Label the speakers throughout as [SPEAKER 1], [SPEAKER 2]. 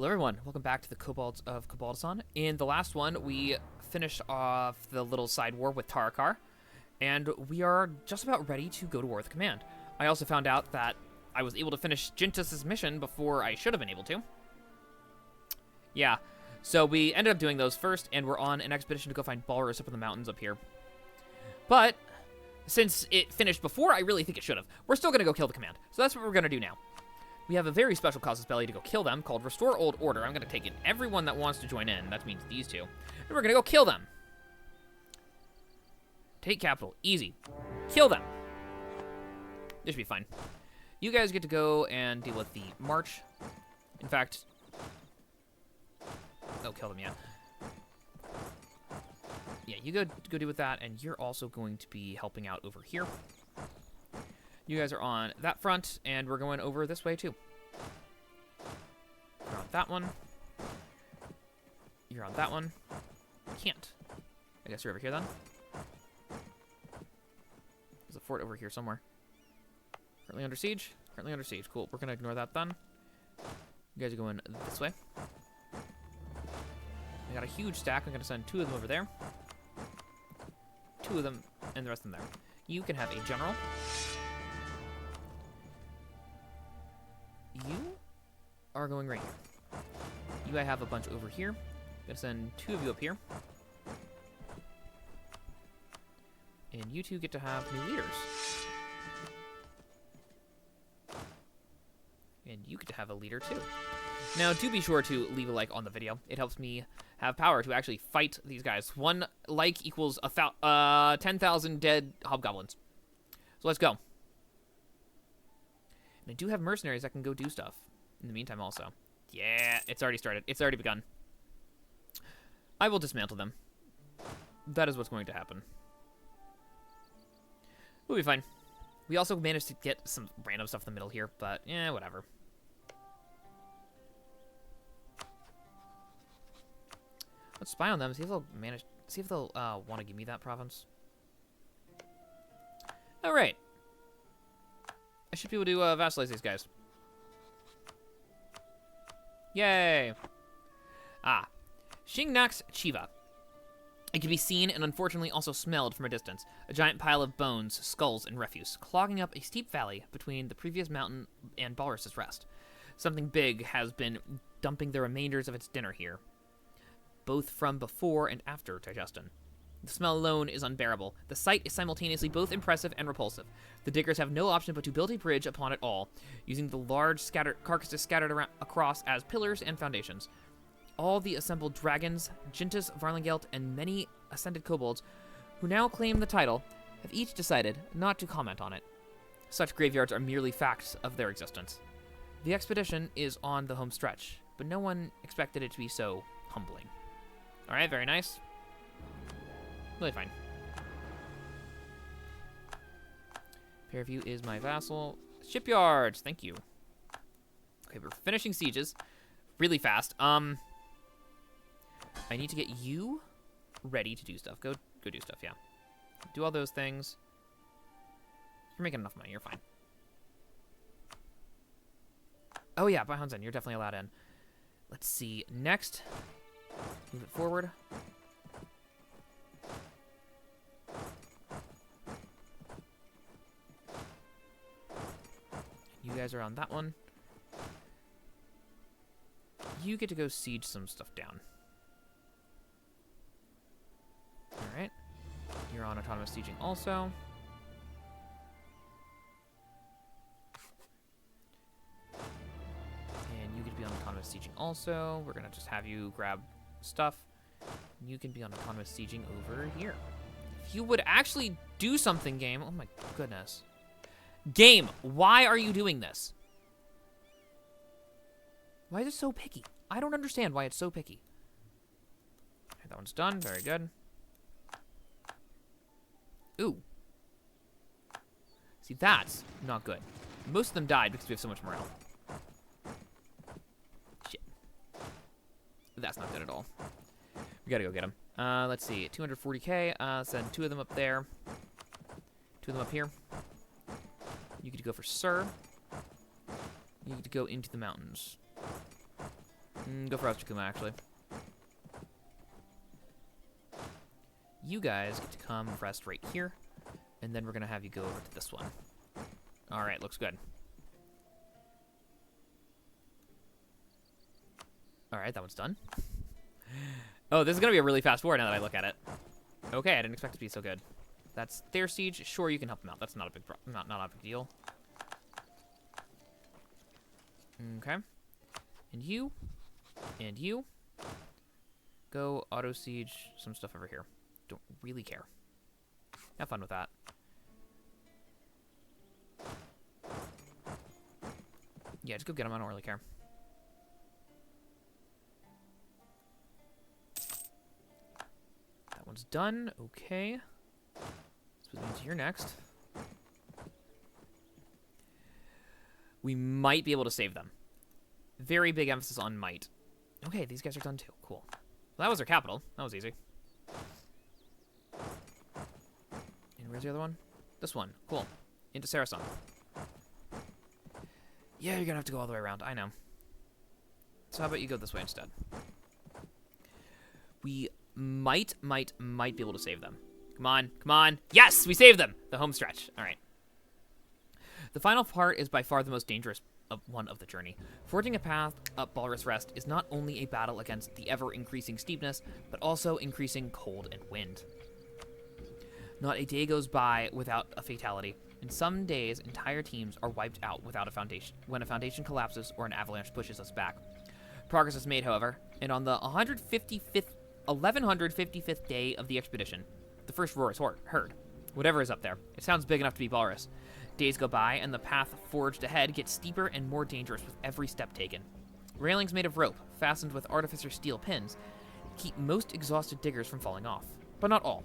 [SPEAKER 1] Hello everyone, welcome back to the Kobolds of Kobildzan. In the last one, we finished off the little side war with Tarakar, and we are just about ready to go to war with command. I also found out that I was able to finish Jintus's mission before I should have been able to. Yeah, so we ended up doing those first, and we're on an expedition to go find Balrus up in the mountains up here. But, since it finished before I really think it should have, we're still going to go kill the command. So that's what we're going to do now. We have a very special casus belli to go kill them called Restore Old Order. I'm going to take in everyone that wants to join in. That means these two. And we're going to go kill them. Take capital. Easy. Kill them. This should be fine. You guys get to go and deal with the march. In fact... Oh, kill them, yeah. Yeah, you go deal with that, and you're also going to be helping out over here. You guys are on that front, and we're going over this way, too. You're on that one. You're on that one. Can't. I guess you're over here, then. There's a fort over here somewhere. Currently under siege. Currently under siege. Cool. We're going to ignore that, then. You guys are going this way. I got a huge stack. I'm going to send 2 of them over there. 2 of them, and the rest of them there. You can have a general. You are going right here. You, I have a bunch over here. I'm going to send 2 of you up here. And you 2 get to have new leaders. And you get to have a leader, too. Now, do be sure to leave a like on the video. It helps me have power to actually fight these guys. 1 like equals 10,000 dead hobgoblins. So let's go. And I do have mercenaries that can go do stuff in the meantime also. Yeah, it's already started. It's already begun. I will dismantle them. That is what's going to happen. We'll be fine. We also managed to get some random stuff in the middle here, but yeah, whatever. Let's spy on them, see if they'll manage, see if they'll want to give me that province. All right. I should be able to vassalize these guys. Yay! Ah. Shingnak's Chiva. It can be seen and unfortunately also smelled from a distance. A giant pile of bones, skulls, and refuse, clogging up a steep valley between the previous mountain and Balrus's Rest. Something big has been dumping the remainders of its dinner here, both from before and after digestion. The smell alone is unbearable. The sight is simultaneously both impressive and repulsive. The diggers have no option but to build a bridge upon it all, using the large carcasses scattered across as pillars and foundations. All the assembled dragons, Jintus, Varlingelt, and many ascended kobolds, who now claim the title, have each decided not to comment on it. Such graveyards are merely facts of their existence. The expedition is on the home stretch, but no one expected it to be so humbling. All right, very nice. Really fine. Fairview is my vassal. Shipyards, thank you. Okay, we're finishing sieges really fast. I need to get you ready to do stuff. Go do stuff, yeah. Do all those things. You're making enough money, you're fine. Oh yeah, by Hansen, you're definitely allowed in. Let's see, next. Move it forward. You guys are on that one. You get to go siege some stuff down. Alright. You're on autonomous sieging also. And you get to be on autonomous sieging also. We're going to just have you grab stuff. You can be on autonomous sieging over here. If you would actually do something, game. Oh my goodness. Game, why are you doing this? Why is it so picky? I don't understand why it's so picky. Okay, that one's done. Very good. Ooh. See, that's not good. Most of them died because we have so much morale. Shit. That's not good at all. We gotta go get them. Let's see. 240k. Send 2 of them up there. 2 of them up here. You get to go for Sir. You get to go into the mountains. Go for Ostakuma, actually. You guys get to come rest right here, and then we're going to have you go over to this one. All right, looks good. All right, that one's done. Oh, this is going to be a really fast war now that I look at it. Okay, I didn't expect it to be so good. That's their siege. Sure, you can help them out. That's not a big not a big deal. Okay. And you. And you. Go auto-siege some stuff over here. Don't really care. Have fun with that. Yeah, just go get them. I don't really care. That one's done. Okay. So that means you're next. We might be able to save them. Very big emphasis on might. Okay, these guys are done too. Cool. Well, that was their capital. That was easy. And where's the other one? This one. Cool. Into Saracen. Yeah, you're gonna have to go all the way around. I know. So how about you go this way instead? We might be able to save them. Come on, come on. Yes, we saved them! The home stretch. All right. The final part is by far the most dangerous one of the journey. Forging a path up Balrus Rest is not only a battle against the ever-increasing steepness, but also increasing cold and wind. Not a day goes by without a fatality. In some days, entire teams are wiped out without a foundation, when a foundation collapses or an avalanche pushes us back. Progress is made, however, and on the 1155th day of the expedition, the first roar is heard. Whatever is up there, it sounds big enough to be Balrus. Days go by, and the path forged ahead gets steeper and more dangerous with every step taken. Railings made of rope, fastened with artificer steel pins, keep most exhausted diggers from falling off, but not all.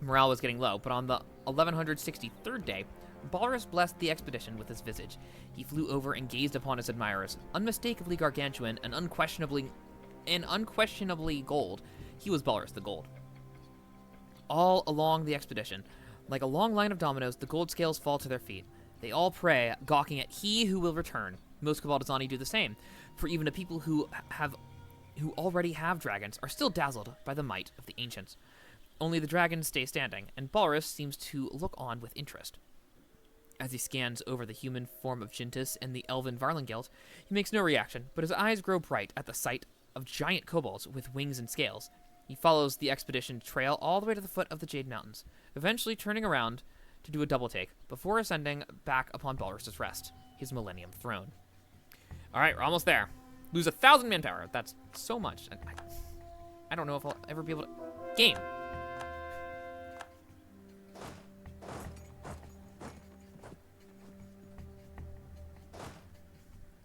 [SPEAKER 1] Morale was getting low, but on the 1163rd day, Balrus blessed the expedition with his visage. He flew over and gazed upon his admirers, unmistakably gargantuan and unquestionably gold. He was Balrus the Gold. All along the expedition, like a long line of dominoes, the gold scales fall to their feet. They all pray, gawking at he who will return. Most Koboldzani do the same, for even the people who already have dragons are still dazzled by the might of the ancients. Only the dragons stay standing, and Balrus seems to look on with interest. As he scans over the human form of Jintis and the elven Varlingeld, he makes no reaction, but his eyes grow bright at the sight of giant kobolds with wings and scales. He follows the expedition trail all the way to the foot of the Jade Mountains, eventually turning around to do a double take before ascending back upon Balrus' Rest, his Millennium Throne. All right, we're almost there. Lose 1,000 manpower. That's so much. I don't know if I'll ever be able to... Game.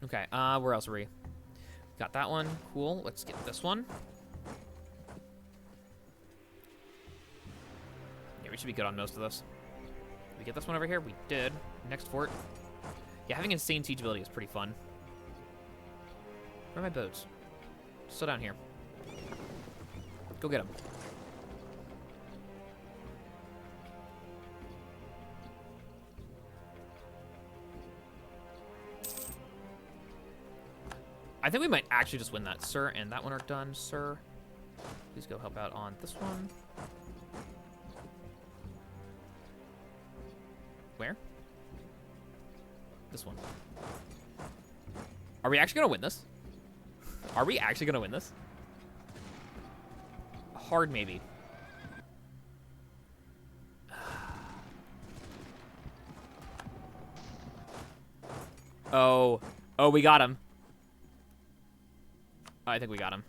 [SPEAKER 1] Okay, where else are we? Got that one. Cool. Let's get this one. Yeah, we should be good on most of this. Did we get this one over here? We did. Next fort. Yeah, having insane siege ability is pretty fun. Where are my boats? Still down here. Go get them. I think we might actually just win that. Sir and that one are done, sir. Please go help out on this one. Where? This one. Are we actually going to win this? Are we actually going to win this? Hard, maybe. Oh. Oh, we got him. I think we got him.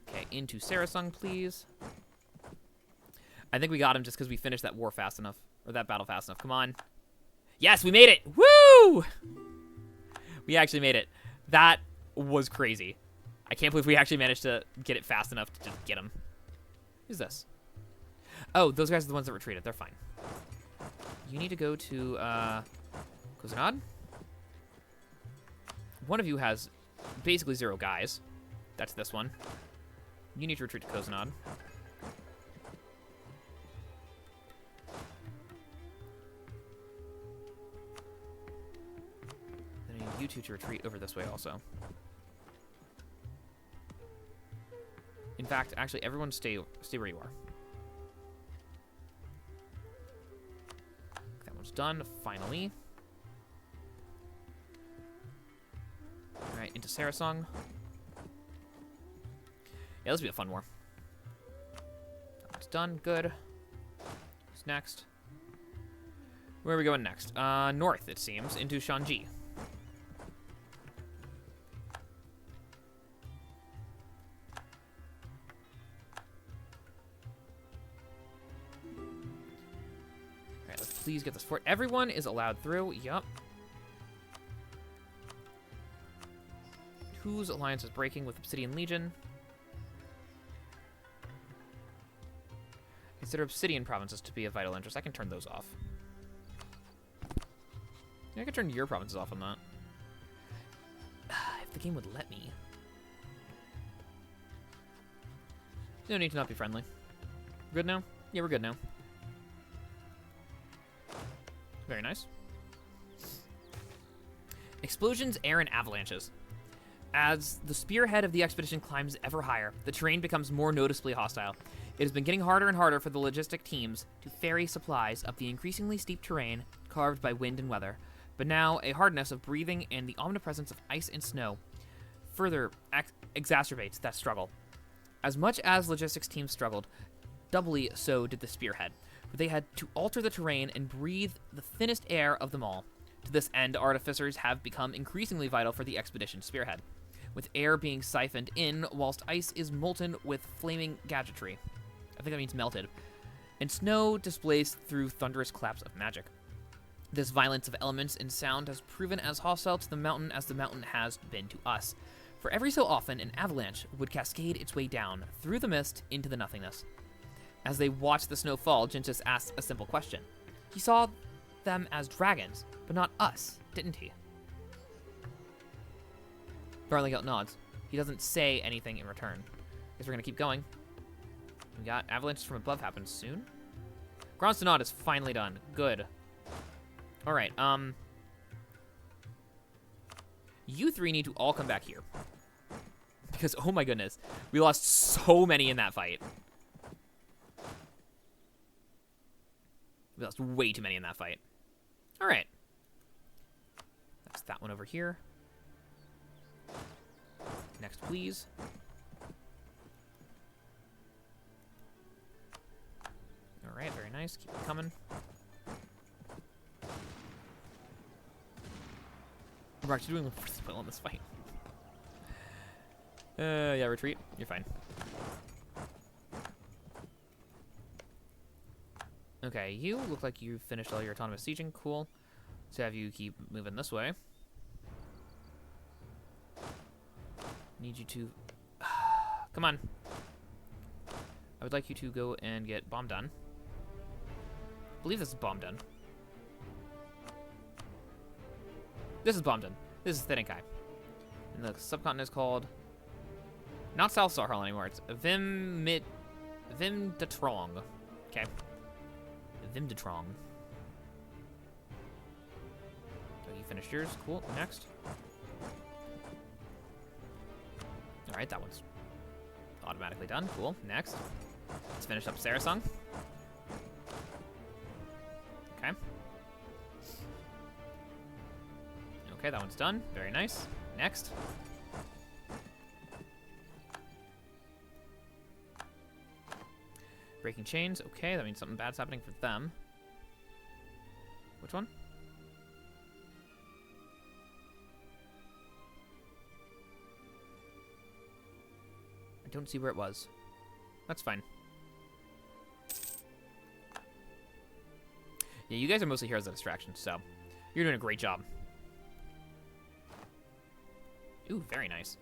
[SPEAKER 1] Okay, into Sarasung, please. I think we got him just because we finished that war fast enough. Or that battle fast enough. Come on. Yes, we made it! Woo! We actually made it. That was crazy. I can't believe we actually managed to get it fast enough to just get him. Who's this? Oh, those guys are the ones that retreated. They're fine. You need to go to, Kozinad. One of you has basically 0 guys. That's this one. You need to retreat to Kozinad. Then I need you two to retreat over this way also. fact, actually, everyone stay where you are. That one's done, finally. Alright, into Sarasong. Yeah, this will be a fun war. That one's done, good. Who's next? Where are we going next? North, it seems, into Shanji. Alright, let's please get this fort. Everyone is allowed through. Yup. Whose alliance is breaking with Obsidian Legion? Consider Obsidian provinces to be of vital interest. I can turn those off. I can turn your provinces off on that. If the game would let me. No need to not be friendly. Good now? Yeah, we're good now. Very nice. Explosions, air, and avalanches. As the spearhead of the expedition climbs ever higher, the terrain becomes more noticeably hostile. It has been getting harder and harder for the logistic teams to ferry supplies up the increasingly steep terrain carved by wind and weather. But now, a hardness of breathing and the omnipresence of ice and snow further exacerbates that struggle. As much as logistics teams struggled, doubly so did the spearhead, for they had to alter the terrain and breathe the thinnest air of them all. To this end, artificers have become increasingly vital for the expedition spearhead, with air being siphoned in whilst ice is molten with flaming gadgetry. I think that means melted. And snow displaced through thunderous claps of magic. This violence of elements and sound has proven as hostile to the mountain as the mountain has been to us. For every so often, an avalanche would cascade its way down, through the mist, into the nothingness. As they watched the snow fall, Jintis asked a simple question. He saw them as dragons, but not us, didn't he? Varligelt nods. He doesn't say anything in return. Guess we're gonna keep going. We got avalanches from above happen soon. Gronstonod is finally done. Good. Alright, you three need to all come back here. Because, oh my goodness, we lost so many in that fight. We lost way too many in that fight. Alright. That's that one over here. Next, please. Alright, very nice. Keep it coming. We're actually doing pretty well in this fight. Yeah, retreat. You're fine. Okay, you look like you finished all your autonomous sieging. Cool. Let's have you keep moving this way. Need you to... Come on. I would like you to go and get bomb done. I believe this is bomb done. This is bomb done. This is Thinninkai. And the subcontinent is called... Not South Sarhal anymore. It's Vimdatrong. Okay. Vimdatrong. So you finished yours. Cool. Next. Alright, that one's automatically done. Cool. Next. Let's finish up Sarasong. Okay. Okay, that one's done. Very nice. Next. Breaking chains. Okay, that means something bad's happening for them. Which one? I don't see where it was. That's fine. Yeah, you guys are mostly heroes of distraction, so you're doing a great job. Ooh, very nice.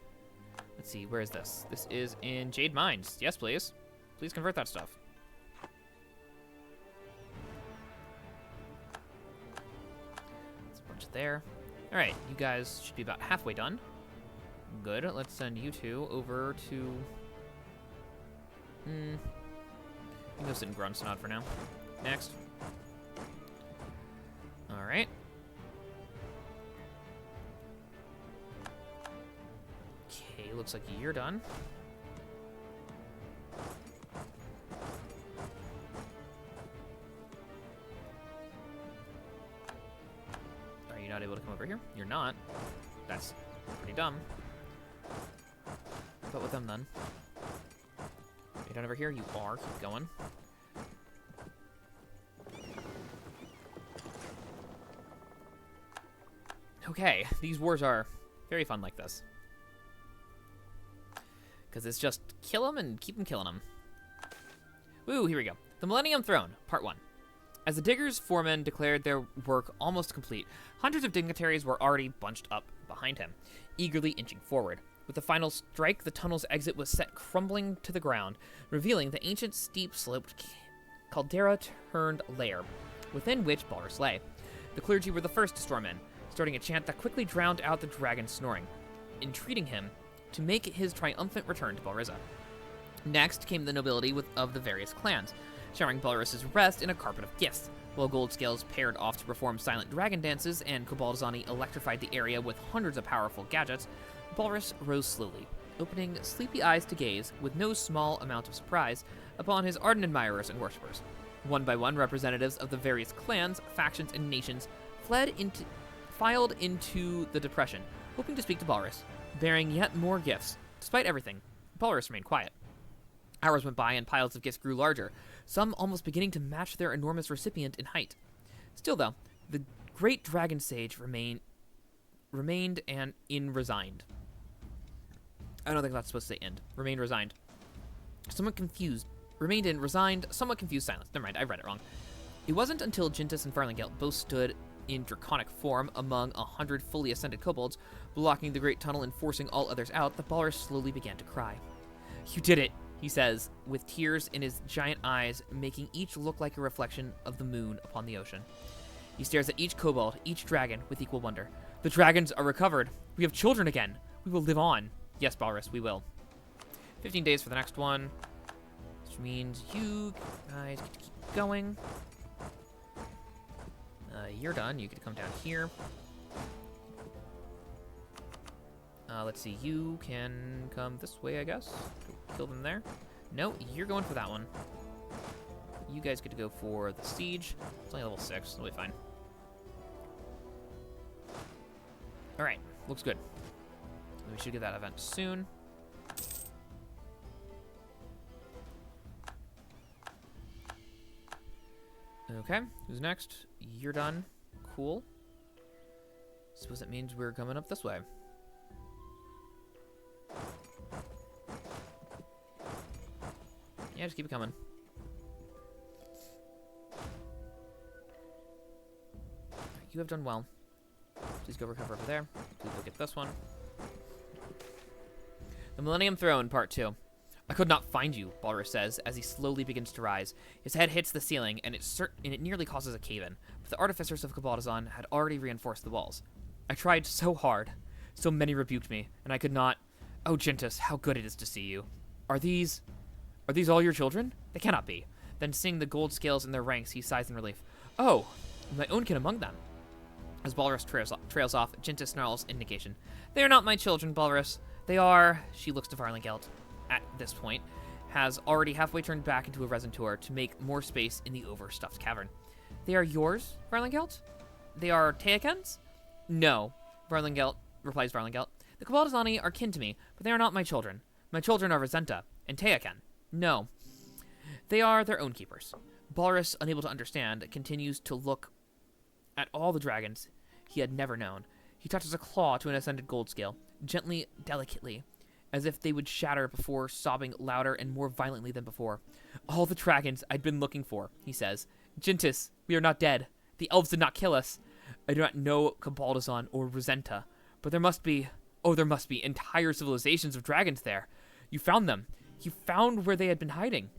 [SPEAKER 1] Let's see, where is this? This is in Jade Mines. Yes, please. Please convert that stuff. There's a bunch there. All right, you guys should be about halfway done. Good. Let's send you two over to... You can go sit in Gronstonod for now. Next. All right. Okay, looks like you're done. over here? You're not. That's pretty dumb. But with them then. You're done over here? You are. Keep going. Okay, these wars are very fun like this. Because it's just kill them and keep them killing them. Woo, here we go. The Millennium Throne, Part 1. As the Diggers' foremen declared their work almost complete, hundreds of dignitaries were already bunched up behind him, eagerly inching forward. With the final strike, the tunnel's exit was set crumbling to the ground, revealing the ancient steep-sloped caldera-turned lair, within which Balrus lay. The clergy were the first to storm in, starting a chant that quickly drowned out the dragon's snoring, entreating him to make his triumphant return to Balrizza. Next came the nobility of the various clans, showering Balrus's rest in a carpet of gifts, while Goldscales paired off to perform silent dragon dances and Koboldzani electrified the area with hundreds of powerful gadgets. Balrus rose slowly, opening sleepy eyes to gaze, with no small amount of surprise, upon his ardent admirers and worshippers. One by one, representatives of the various clans, factions, and nations filed into the depression, hoping to speak to Balrus, bearing yet more gifts. Despite everything, Balrus remained quiet. Hours went by and piles of gifts grew larger, some almost beginning to match their enormous recipient in height. Still, though, the great dragon sage remained and resigned. I don't think that's supposed to say end. Remained resigned. Remained in resigned, somewhat confused silence. Never mind, I read it wrong. It wasn't until Jintis and Farlingelt both stood in draconic form among 100 fully ascended kobolds, blocking the great tunnel and forcing all others out, that Balrus slowly began to cry. "You did it," he says, with tears in his giant eyes, making each look like a reflection of the moon upon the ocean. He stares at each kobold, each dragon, with equal wonder. "The dragons are recovered. We have children again. We will live on." "Yes, Balrus, we will." 15 days for the next one, which means you guys get to keep going. You're done. You get to come down here. Let's see. You can come this way, I guess. Kill them there. No, you're going for that one. You guys get to go for the siege. It's only level 6. It'll be fine. Alright. Looks good. We should get that event soon. Okay. Who's next? You're done. Cool. Suppose that means we're coming up this way. Yeah, just keep it coming. You have done well. Please go recover over there. Please go get this one. The Millennium Throne, Part 2. "I could not find you," Balrus says, as he slowly begins to rise. His head hits the ceiling, and it nearly causes a cave-in, but the artificers of Koboldzan had already reinforced the walls. "I tried so hard. So many rebuked me, and I could not... Oh, Jintis, how good it is to see you. Are these all your children? They cannot be." Then seeing the gold scales in their ranks, he sighs in relief. "Oh, my own kin among them." As Balrus trails off, Jintis snarls indication. "They are not my children, Balrus. They are..." She looks to Farlingelt. At this point, has already halfway turned back into a resin tour to make more space in the overstuffed cavern. "They are yours, Farlingelt? They are Teaken's?" "No," replies Farlingelt. "The Koboldzani are kin to me, but they are not my children. My children are Resenta and Teaken. No. They are their own keepers." Balrus, unable to understand, continues to look at all the dragons he had never known. He touches a claw to an ascended gold scale, gently, delicately, as if they would shatter before sobbing louder and more violently than before. "All the dragons I'd been looking for," he says. "Jintis, we are not dead. The elves did not kill us. I do not know Koboldzan or Resenta, but there must be entire civilizations of dragons there. You found them. You found where they had been hiding."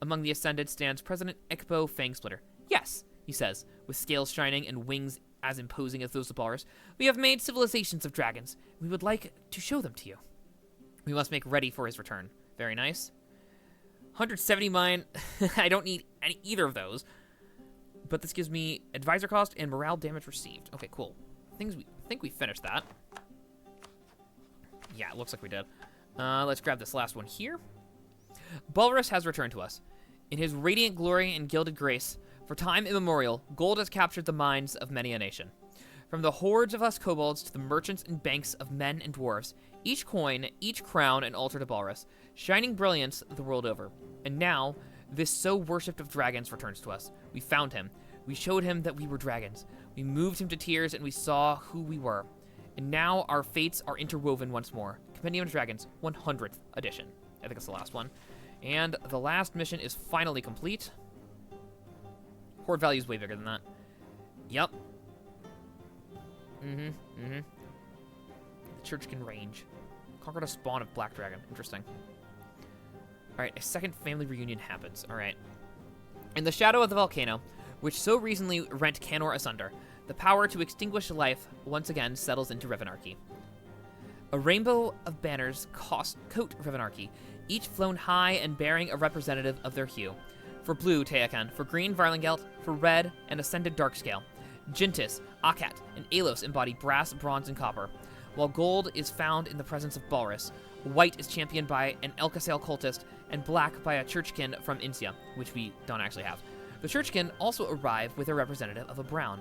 [SPEAKER 1] Among the ascended stands President Ekbo Fangsplitter. "Yes," he says, with scales shining and wings as imposing as those of Balrus. "We have made civilizations of dragons. We would like to show them to you. We must make ready for his return." Very nice. 170 mine. I don't need either of those. But this gives me advisor cost and morale damage received. Okay, cool. I think we finished that. Yeah, it looks like we did. Let's grab this last one here. Balrus has returned to us. In his radiant glory and gilded grace, for time immemorial, gold has captured the minds of many a nation. From the hordes of us kobolds to the merchants and banks of men and dwarves, each coin, each crown, an altar to Balrus, shining brilliance the world over. And now, this so worshipped of dragons returns to us. We found him. We showed him that we were dragons. We moved him to tears, and we saw who we were. And now our fates are interwoven once more. Compendium of Dragons, 100th edition. I think it's the last one. And the last mission is finally complete. Horde value is way bigger than that. Yep. The Churchkin range. Conquered a spawn of Black Dragon. Interesting. Alright, a second family reunion happens. Alright. In the shadow of the volcano, which so recently rent Canor asunder, the power to extinguish life once again settles into Revanarchy. A rainbow of banners coat Revanarchy, each flown high and bearing a representative of their hue. For blue, Teakan; for green, Varlingelt; for red, an ascended Darkscale. Jintis, Akat, and Alos embody brass, bronze, and copper, while gold is found in the presence of Balrus. White is championed by an Elkasale cultist, and black by a Churchkin from Insia, which we don't actually have. The Churchkin also arrive with a representative of a brown,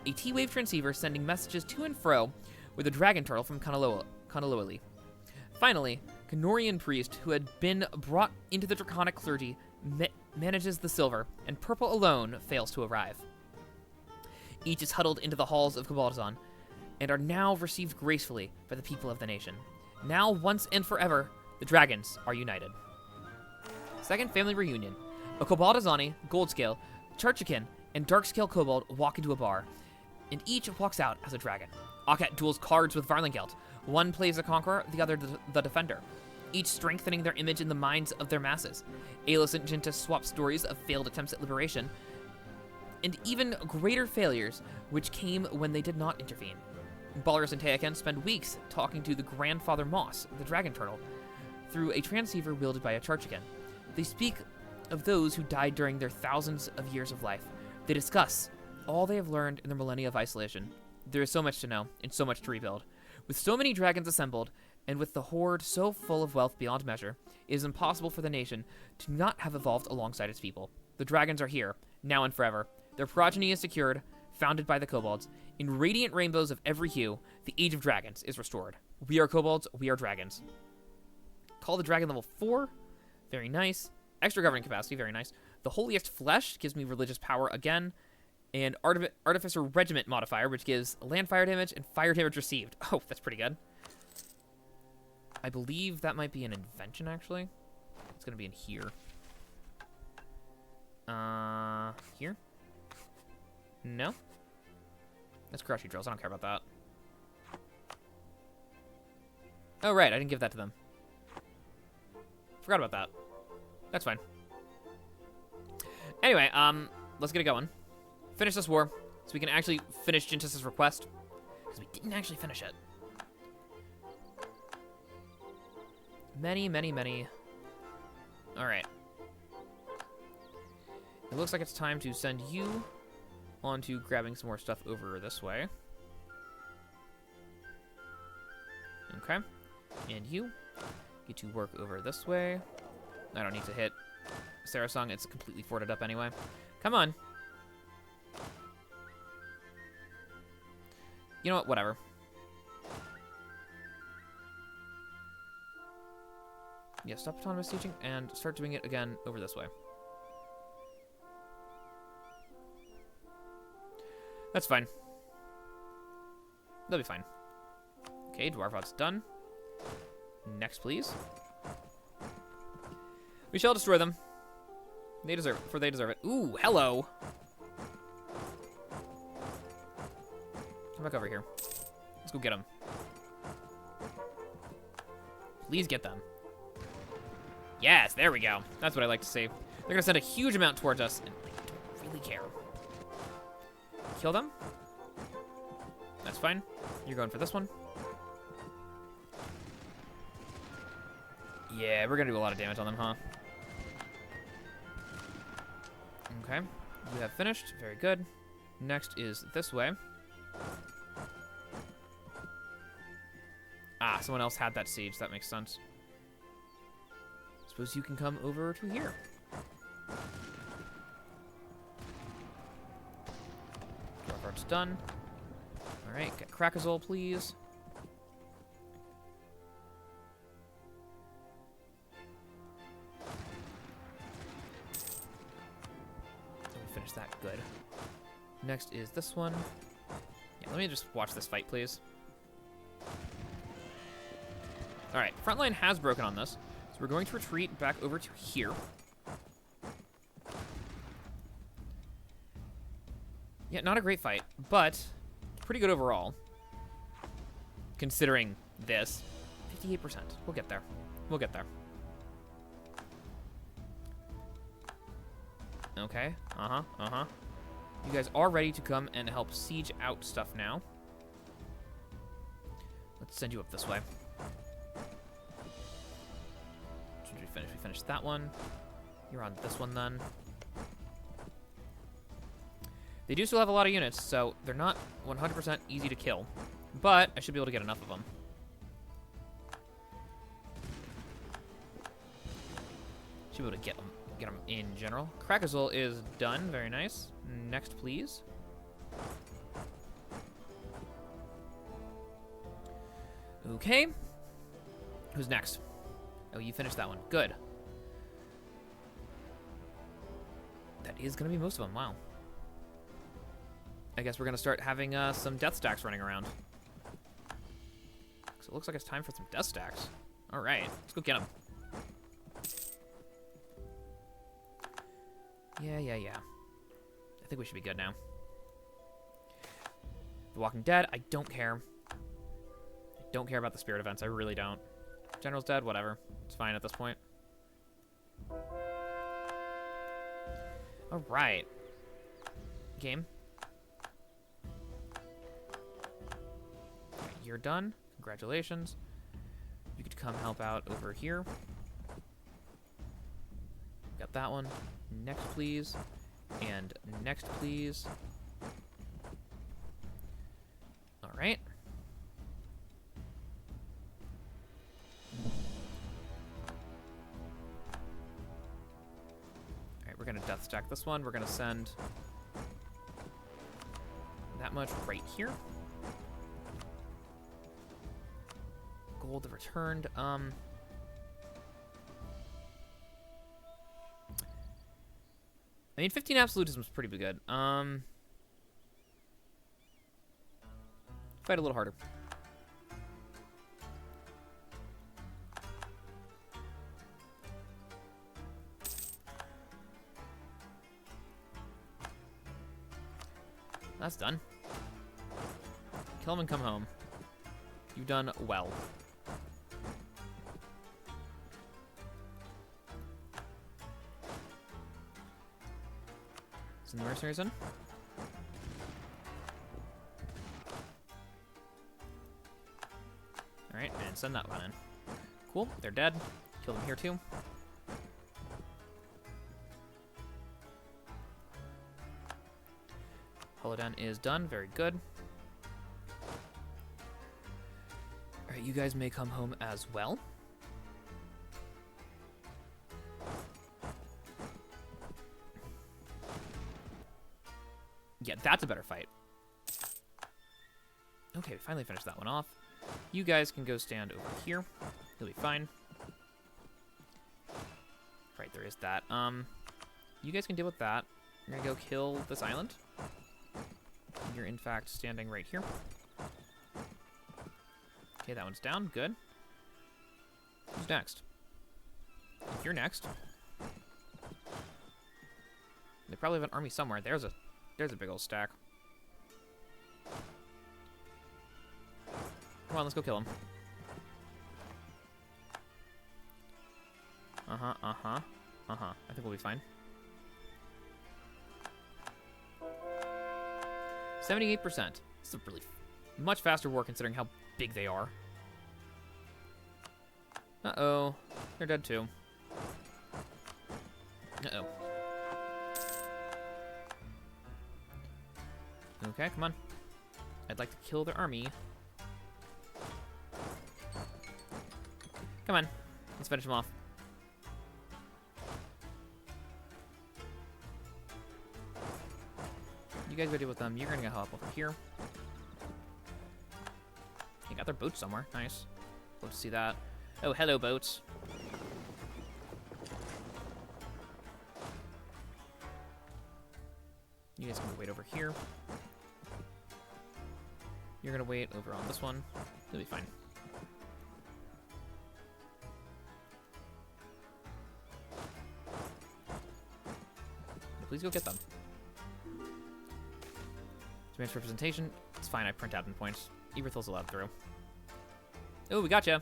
[SPEAKER 1] a T-wave transceiver sending messages to and fro with a dragon turtle from Kanaloali. Finally, Canorian priest, who had been brought into the draconic clergy, manages the silver, and purple alone fails to arrive. Each is huddled into the halls of Kobildzan, and are now received gracefully by the people of the nation. Now, once and forever, the dragons are united. Second family reunion. A Koboldzani, Goldscale, Churchkin, and Darkscale Kobold walk into a bar, and each walks out as a dragon. Akat duels cards with Varlingelt. One plays the conqueror, the other the defender, each strengthening their image in the minds of their masses. Alos and Jintis swap stories of failed attempts at liberation, and even greater failures which came when they did not intervene. Balrus and Teakan spend weeks talking to the grandfather Moss, the dragon turtle, through a transceiver wielded by a Churchkin. They speak of those who died during their thousands of years of life. They discuss all they have learned in their millennia of isolation. There is so much to know, and so much to rebuild. With so many dragons assembled, and with the horde so full of wealth beyond measure, it is impossible for the nation to not have evolved alongside its people. The dragons are here, now and forever. Their progeny is secured, founded by the kobolds. In radiant rainbows of every hue, the Age of Dragons is restored. We are kobolds, we are dragons. Call the dragon level 4. Very nice. Extra governing capacity, very nice. The Holiest Flesh gives me religious power again. And Artificer Regiment modifier, which gives land fire damage and fire damage received. Oh, that's pretty good. I believe that might be an invention, actually. It's going to be in here. Here? No? That's Crushy Drills. I don't care about that. Oh, right. I didn't give that to them. Forgot about that. That's fine. Anyway, let's get it going. Finish this war, so we can actually finish Jintis' request, because we didn't actually finish it. Many. Alright. It looks like it's time to send you on to grabbing some more stuff over this way. Okay. And you get to work over this way. I don't need to hit Sarasung. It's completely forted up anyway. Come on. You know what? Whatever. Yeah, stop autonomous teaching and start doing it again over this way. That's fine. They'll be fine. Okay, Dwarfot's done. Next, please. We shall destroy them. They deserve it, for they deserve it. Ooh, hello! Come back over here. Let's go get them. Please get them. Yes, there we go. That's what I like to see. They're going to send a huge amount towards us, and I don't really care. Kill them. That's fine. You're going for this one. Yeah, we're going to do a lot of damage on them, huh? Okay. You have finished. Very good. Next is this way. Ah, someone else had that siege. That makes sense. Suppose you can come over to here. Our part's done. Alright, get Krakazol, please. Finish that. Good. Next is this one. Yeah, let me just watch this fight, please. Alright, front line has broken on this, so we're going to retreat back over to here. Yeah, not a great fight, but pretty good overall. Considering this. 58%. We'll get there. We'll get there. Okay. Uh-huh. Uh-huh. You guys are ready to come and help siege out stuff now. Let's send you up this way. Should we finish? We finished that one. You're on this one then. They do still have a lot of units, so they're not 100% easy to kill. But I should be able to get enough of them. Should be able to get them in general. Krakazol is done. Very nice. Next, please. Okay. Who's next? Oh, you finished that one. Good. That is going to be most of them. Wow. I guess we're going to start having some death stacks running around. So it looks like it's time for some death stacks. All right. Let's go get them. Yeah. I think we should be good now. The Walking Dead, I don't care. I don't care about the spirit events. I really don't. General's dead, whatever. It's fine at this point. All right. Game. Okay, you're done. Congratulations. You could come help out over here. Got that one. Next, please. And next, please. All right. All right, we're going to death stack this one. We're going to send that much right here. Gold returned. I mean, 15 absolutism is pretty good. Fight a little harder. That's done. Kill him and come home. You've done well. Send the mercenaries in. Alright, and send that one in. Cool, they're dead. Kill them here too. Holoden is done, very good. Alright, you guys may come home as well. Yeah, that's a better fight. Okay, we finally finished that one off. You guys can go stand over here. You'll be fine. Right, there is that. You guys can deal with that. You're gonna go kill this island. You're in fact standing right here. Okay, that one's down. Good. Who's next? You're next. They probably have an army somewhere. There's a big old stack. Come on, let's go kill him. I think we'll be fine. 78%. This is a really much faster war considering how big they are. Uh-oh. They're dead too. Uh-oh. Okay, come on. I'd like to kill their army. Come on. Let's finish them off. You guys go deal with them. You're gonna go help over here. They got their boats somewhere. Nice. Love to see that. Oh, hello, boats. You guys can wait over here. You're gonna wait over on this one. You'll be fine. Please go get them. Advanced representation. It's fine, I print admin points. Eberthal's allowed through. Oh, we gotcha.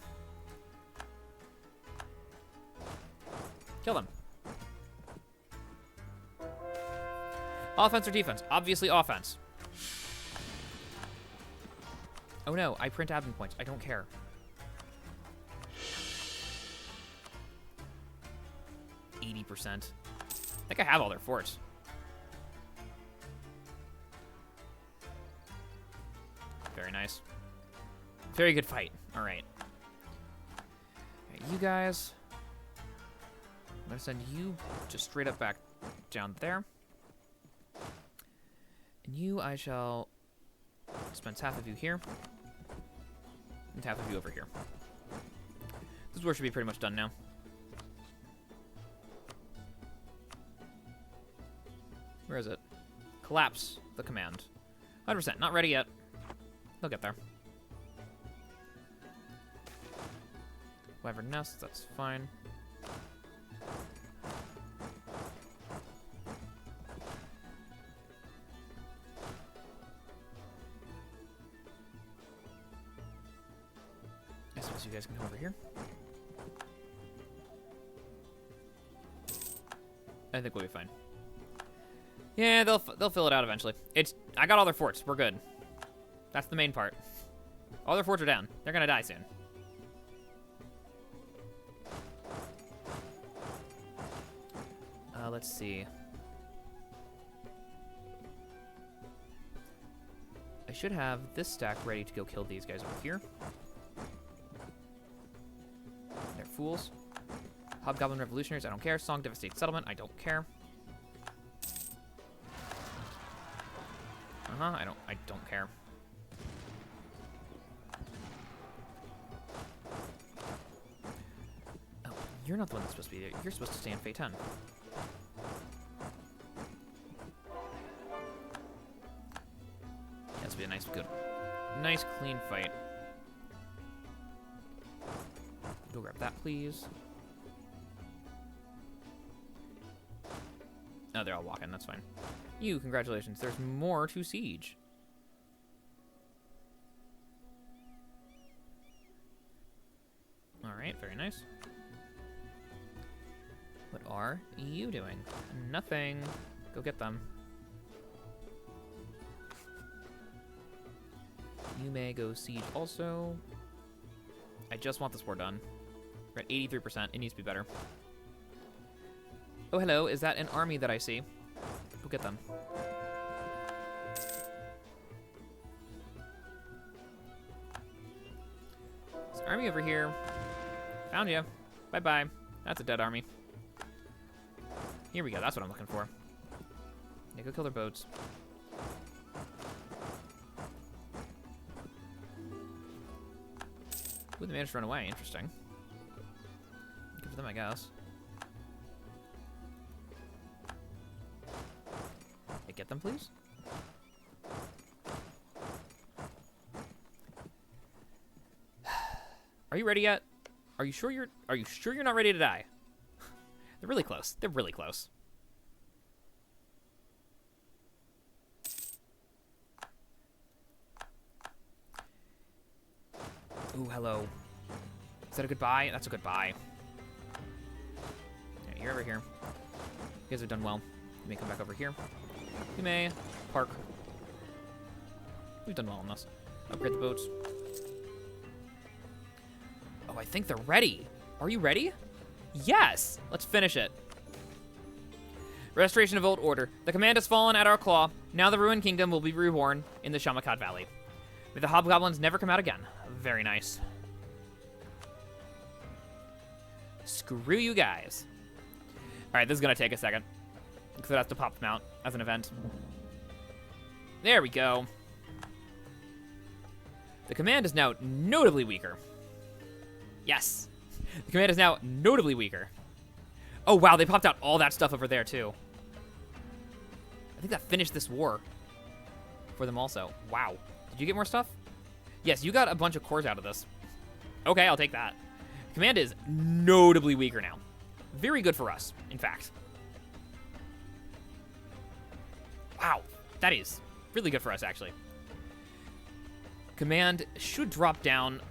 [SPEAKER 1] Kill them. Offense or defense? Obviously offense. Oh no, I print admin points. I don't care. %. I think I have all their forts. Very nice. Very good fight. All right. You guys. I'm going to send you just straight up back down there. And you, I shall dispense half of you here. And half of you over here. This war should be pretty much done now. Where is it? Collapse the command. 100%. Not ready yet. They'll get there. Wyvern nest, that's fine. I suppose you guys can come over here. I think we'll be fine. Yeah, they'll fill it out eventually. I got all their forts. We're good. That's the main part. All their forts are down. They're gonna die soon. Let's see. I should have this stack ready to go kill these guys over here. They're fools. Hobgoblin Revolutionaries, I don't care. Song Devastate Settlement, I don't care. I don't care. Oh, you're not the one that's supposed to be there. You're supposed to stay in Fate 10. This will be a nice clean fight. Go grab that, please. Oh, they're all walking. That's fine. You, congratulations. There's more to siege. All right, very nice. What are you doing? Nothing. Go get them. You may go siege also. I just want this war done. We're at 83%. It needs to be better. Oh, hello. Is that an army that I see? Go get them. There's an army over here. Found you. Bye-bye. That's a dead army. Here we go. That's what I'm looking for. Yeah, go kill their boats. Ooh, they managed to run away. Interesting. Good for them, I guess. Hey, get them, please. Are you ready yet? Are you sure you're not ready to die? They're really close. They're really close. Ooh, hello. Is that a goodbye? That's a goodbye. Yeah, you're over here. You guys have done well. You may come back over here. You may park. We've done well on this. Upgrade the boats. Oh, I think they're ready. Are you ready? Yes! Let's finish it. Restoration of Old Order. The command has fallen at our claw. Now the ruined kingdom will be reborn in the Shamakad Valley. May the hobgoblins never come out again. Very nice. Screw you guys. Alright, this is going to take a second. Because it has to pop them out as an event. There we go. The command is now notably weaker. Yes. The command is now notably weaker. Oh, wow, they popped out all that stuff over there, too. I think that finished this war for them also. Wow. Did you get more stuff? Yes, you got a bunch of cores out of this. Okay, I'll take that. Command is notably weaker now. Very good for us, in fact. Wow, that is really good for us, actually. Command should drop down.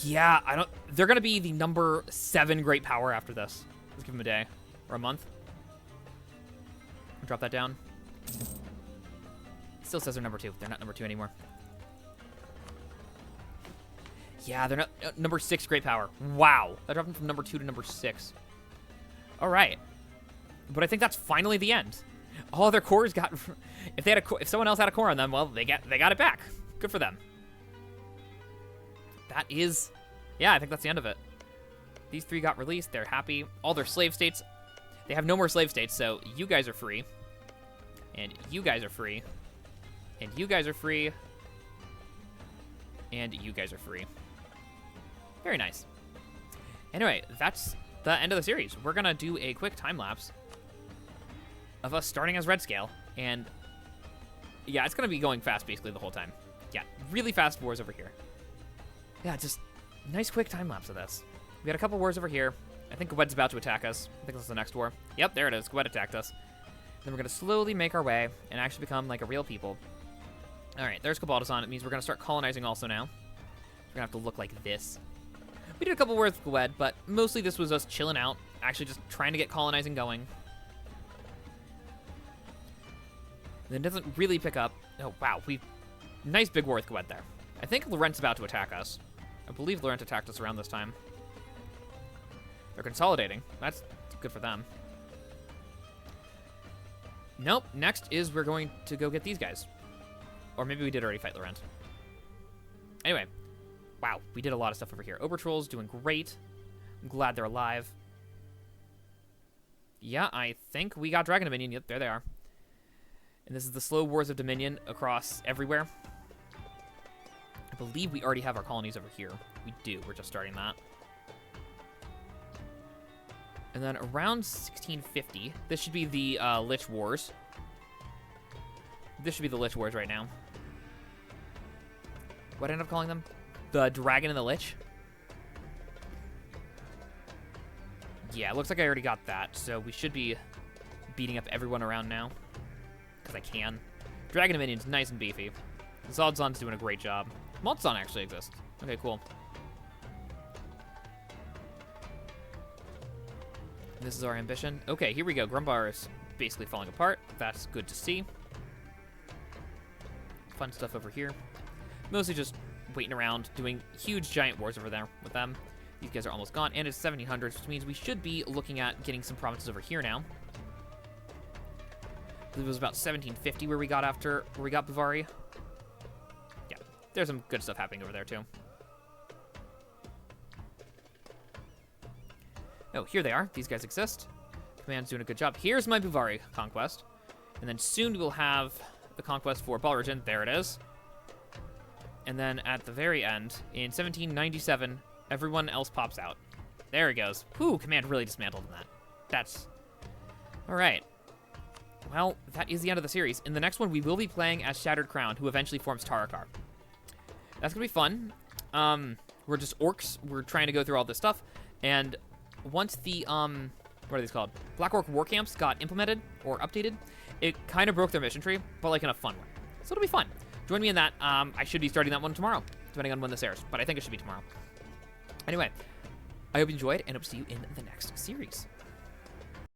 [SPEAKER 1] Yeah, they're going to be the number 7 great power after this. Let's give them a day or a month. Drop that down. Still says they're number 2. They're not number 2 anymore. Yeah, they're not number 6 great power. Wow, that dropped them from number 2 to number 6. All right, but I think that's finally the end. All their cores got. If someone else had a core on them, well, they got it back. Good for them. That is, yeah, I think that's the end of it. These 3 got released. They're happy. All their slave states, they have no more slave states, so you guys are free. And you guys are free. And you guys are free. And you guys are free. Very nice. Anyway, that's the end of the series. We're going to do a quick time-lapse of us starting as Redscale. And, yeah, it's going to be going fast basically the whole time. Yeah, really fast wars over here. Yeah, just nice quick time-lapse of this. We got a couple wars over here. I think Kobod's about to attack us. I think this is the next war. Yep, there it is. Kobod attacked us. Then we're going to slowly make our way and actually become like a real people. All right, there's Kobildzan. It means we're going to start colonizing also now. We're going to have to look like this. We did a couple wars with Kobod, but mostly this was us chilling out, actually just trying to get colonizing going. And then it doesn't really pick up. Oh, wow. Nice big war with Kobod there. I think Laurent's about to attack us. I believe Laurent attacked us around this time. They're consolidating. That's good for them. Nope. Next is we're going to go get these guys. Or maybe we did already fight Laurent. Anyway. Wow. We did a lot of stuff over here. Obertrolls doing great. I'm glad they're alive. Yeah, I think we got Dragon Dominion. Yep, there they are. And this is the slow wars of Dominion across everywhere. I believe we already have our colonies over here. We do. We're just starting that. And then around 1650, this should be the Lich Wars. This should be the Lich Wars right now. What did I end up calling them? The Dragon and the Lich? Yeah, it looks like I already got that, so we should be beating up everyone around now. Because I can. Dragon Dominion's nice and beefy. Zodzon's doing a great job. Maltzon actually exists. Okay, cool. This is our ambition. Okay, here we go. Grumbar is basically falling apart. That's good to see. Fun stuff over here. Mostly just waiting around, doing huge giant wars over there with them. These guys are almost gone, and it's 1700s, which means we should be looking at getting some provinces over here now. I believe it was about 1750 where we got Bavaria. Yeah, there's some good stuff happening over there too. Oh, here they are. These guys exist. Command's doing a good job. Here's my Bavaria conquest. And then soon we'll have the conquest for Balrigen. There it is. And then at the very end, in 1797, everyone else pops out. There he goes. Whew, Command really dismantled in that. That's... All right. Well, that is the end of the series. In the next one, we will be playing as Shattered Crown, who eventually forms Tarakar. That's going to be fun. We're just orcs. We're trying to go through all this stuff. And once the, what are these called? Black Orc war camps got implemented or updated, it kind of broke their mission tree, but like in a fun way. So it'll be fun. Join me in that. I should be starting that one tomorrow, depending on when this airs, but I think it should be tomorrow. Anyway, I hope you enjoyed, and hope to see you in the next series.